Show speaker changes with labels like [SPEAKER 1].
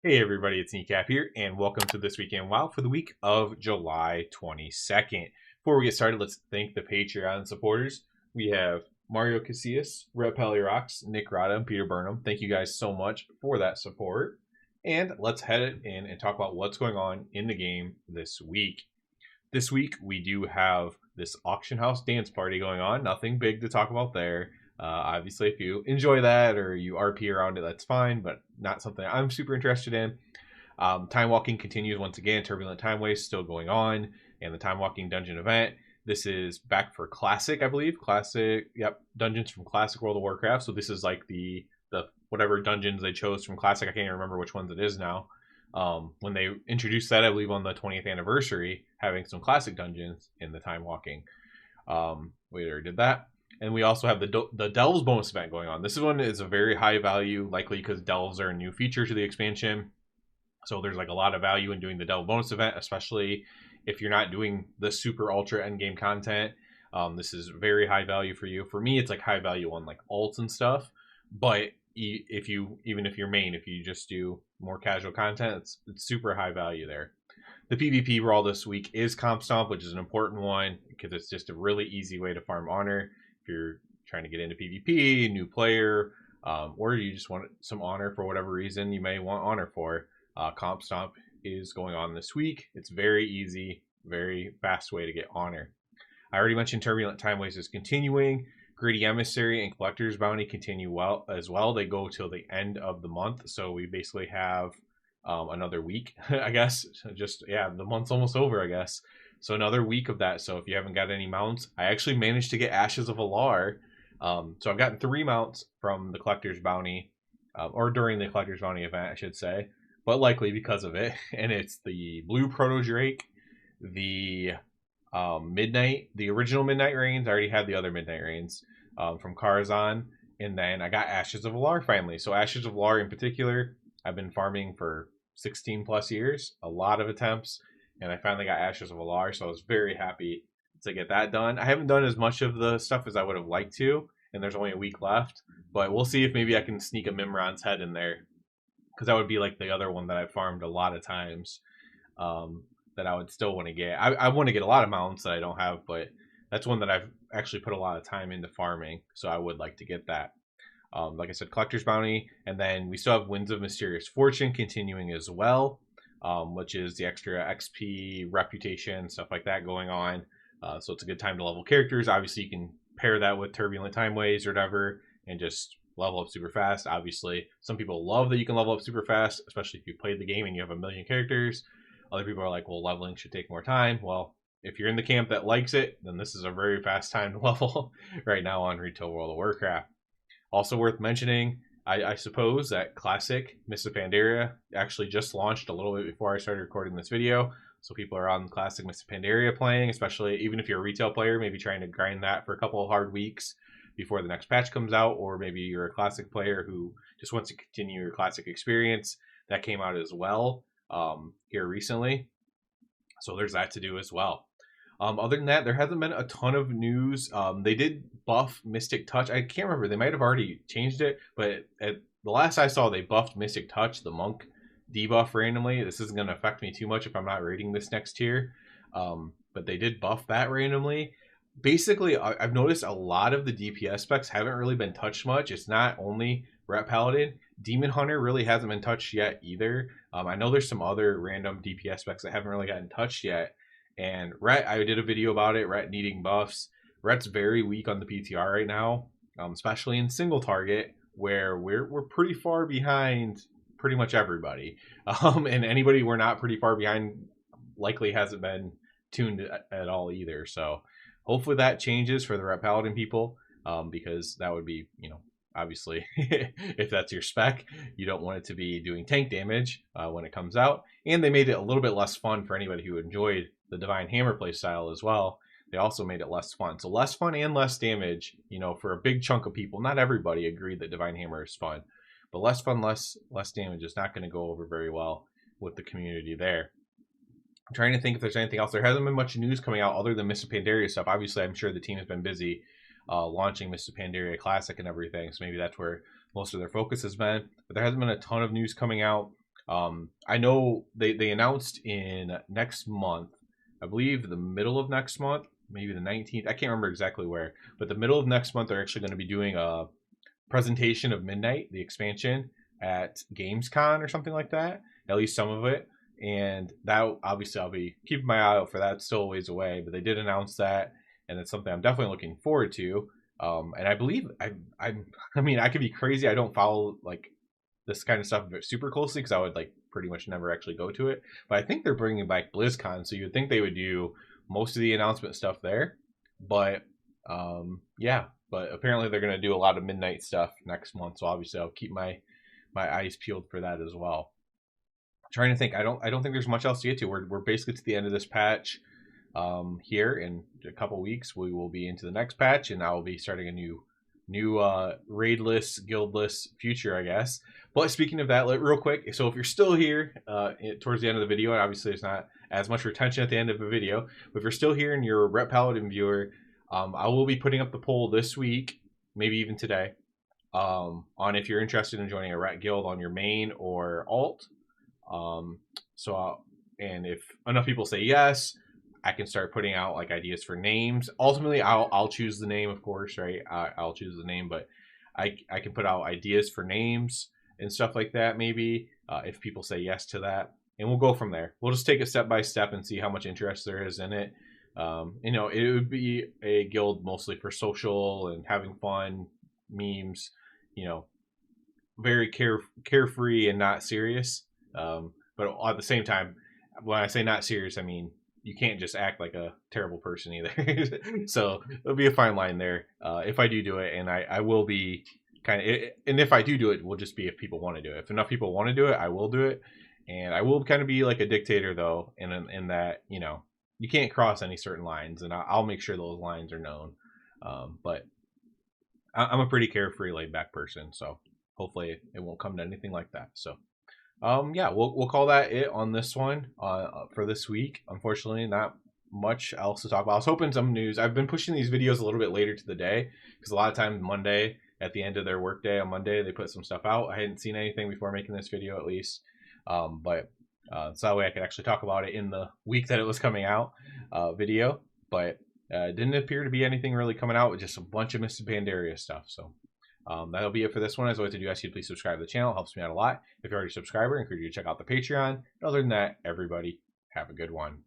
[SPEAKER 1] Hey everybody, it's Kneecap here, and welcome to This Week in WoW for the week of July 22nd. Before we get started, let's thank the Patreon supporters. We have Mario Casillas, Red Rocks, Nick Rada, and Peter Burnham. Thank you guys so much for that support. And let's head in and talk about what's going on in the game this week. This week, we do have this auction house dance party going on. Nothing big to talk about there. Obviously, if you enjoy that or you RP around it, that's fine, but not something I'm super interested in. Timewalking continues once again. Turbulent Times still going on, and the Timewalking dungeon event. This is back for Classic, I believe. Classic, yep, dungeons from Classic World of Warcraft. So this is like the whatever dungeons they chose from Classic. I can't even remember which ones it is now. When they introduced that, I believe on the 20th anniversary, having some Classic dungeons in the Timewalking. We already did that. And we also have the Delves bonus event going on. This one is a very high value, likely because Delves are a new feature to the expansion. So there's like a lot of value in doing the Delve bonus event, especially if you're not doing the super ultra endgame content. This is very high value for you. For me, it's like high value on like alts and stuff. But if you're main, if you just do more casual content, it's super high value there. The PvP brawl this week is Comp Stomp, which is an important one because it's just a really easy way to farm honor. If you're trying to get into PvP, new player, or you just want some honor for whatever reason you may want honor for, Comp Stomp is going on this week. It's very easy, very fast way to get honor. I already mentioned Turbulent Times is continuing. Greedy Emissary and Collector's Bounty continue well as well. They go till the end of the month, so we basically have another week, I guess. Just the month's almost over, I guess. So another week of that. So if you haven't got any mounts, I actually managed to get Ashes of Alar. So I've gotten 3 mounts from the Collector's Bounty, or during the Collector's Bounty event, I should say, but likely because of it. And it's the Blue Proto Drake, the Midnight, the original Midnight Rains. I already had the other Midnight Rains from Karazhan, and then I got Ashes of Alar finally. So Ashes of Alar in particular, I've been farming for 16 plus years, a lot of attempts, and I finally got Ashes of Alar, so I was very happy to get that done. I haven't done as much of the stuff as I would have liked to, and there's only a week left, but we'll see if maybe I can sneak a Mimron's head in there, because that would be like the other one that I farmed a lot of times, that I would still want to get. I want to get a lot of mounts that I don't have, but that's one that I've actually put a lot of time into farming, so I would like to get that. Like I said, Collector's Bounty, and then we still have Winds of Mysterious Fortune continuing as well, which is the extra XP, reputation, stuff like that going on. So it's a good time to level characters. Obviously, you can pair that with Turbulent Timeways or whatever, and just level up super fast. Obviously, some people love that you can level up super fast, especially if you played the game and you have a million characters. Other people are like, well, leveling should take more time. Well, if you're in the camp that likes it, then this is a very fast time to level right now on Retail World of Warcraft. Also worth mentioning, I suppose, that Classic Mrs Pandaria actually just launched a little bit before I started recording this video. So people are on Classic Mrs Pandaria playing, especially even if you're a retail player, maybe trying to grind that for a couple of hard weeks before the next patch comes out, or maybe you're a Classic player who just wants to continue your Classic experience. That came out as well here recently. So there's that to do as well. Other than that, there hasn't been a ton of news. They did buff Mystic Touch. I can't remember. They might have already changed it, but at the last I saw, they buffed Mystic Touch, the Monk debuff randomly. This isn't going to affect me too much if I'm not rating this next tier, but they did buff that randomly. Basically, I've noticed a lot of the DPS specs haven't really been touched much. It's not only Ret Paladin. Demon Hunter really hasn't been touched yet either. I know there's some other random DPS specs that haven't really gotten touched yet. And Ret, I did a video about it. Ret needing buffs. Ret's very weak on the PTR right now, especially in single target, where we're pretty far behind pretty much everybody. And anybody we're not pretty far behind likely hasn't been tuned at all either. So hopefully that changes for the Ret Paladin people, because that would be, obviously, if that's your spec, you don't want it to be doing tank damage when it comes out. And they made it a little bit less fun for anybody who enjoyed the Divine Hammer playstyle as well. They also made it less fun. So less fun and less damage, for a big chunk of people. Not everybody agreed that Divine Hammer is fun, but less fun, less damage is not going to go over very well with the community there. I'm trying to think if there's anything else. There hasn't been much news coming out other than Mr. Pandaria stuff. Obviously, I'm sure the team has been busy launching Mr. Pandaria Classic and everything, so maybe that's where most of their focus has been. But there hasn't been a ton of news coming out. I know they announced in next month, I believe the middle of next month, maybe the 19th. I can't remember exactly where, but the middle of next month they're actually going to be doing a presentation of Midnight, the expansion, at Gamescom or something like that. At least some of it, and that obviously I'll be keeping my eye out for that. It's still a ways away, but they did announce that, and it's something I'm definitely looking forward to. And I believe I mean I could be crazy. I don't follow like this kind of stuff super closely because I would like pretty much never actually go to it. But I think they're bringing back BlizzCon, so you'd think they would do most of the announcement stuff there. But yeah, but apparently they're going to do a lot of Midnight stuff next month, so obviously I'll keep my eyes peeled for that as well. I'm trying to think, I don't think there's much else to get to. We're basically to the end of this patch. Here in a couple weeks we will be into the next patch, and I will be starting a new raidless, guildless future, I guess. But speaking of that, real quick, so if you're still here towards the end of the video, and obviously there's not as much retention at the end of a video, but if you're still here and you're a Rep Paladin viewer, I will be putting up the poll this week, maybe even today, on if you're interested in joining a Rat Guild on your main or alt. And if enough people say yes, I can start putting out like ideas for names. Ultimately, I'll choose the name, of course, right? I'll choose the name, but I can put out ideas for names and stuff like that. Maybe if people say yes to that, and we'll go from there. We'll just take it step by step and see how much interest there is in it. You know, it would be a guild mostly for social and having fun, memes. You know, very carefree and not serious. But at the same time, when I say not serious, I mean you can't just act like a terrible person either. So there'll be a fine line there if I do it, and I will be kind of. And if I do it, it will just be if people want to do it. If enough people want to do it, I will do it, and I will kind of be like a dictator though, in that you know you can't cross any certain lines, and I'll make sure those lines are known. But I'm a pretty carefree, laid back person, so hopefully it won't come to anything like that. So yeah, we'll call that it on this one for this week. Unfortunately, not much else to talk about. I was hoping some news. I've been pushing these videos a little bit later to the day because a lot of times Monday, at the end of their workday on Monday, they put some stuff out. I hadn't seen anything before making this video, at least. But so that way I could actually talk about it in the week that it was coming out video. But didn't appear to be anything really coming out with just a bunch of Mrs Pandaria stuff. So that'll be it for this one. As always, I do ask you to please subscribe to the channel. It helps me out a lot. If you're already a subscriber, I encourage you to check out the Patreon. And other than that, everybody, have a good one.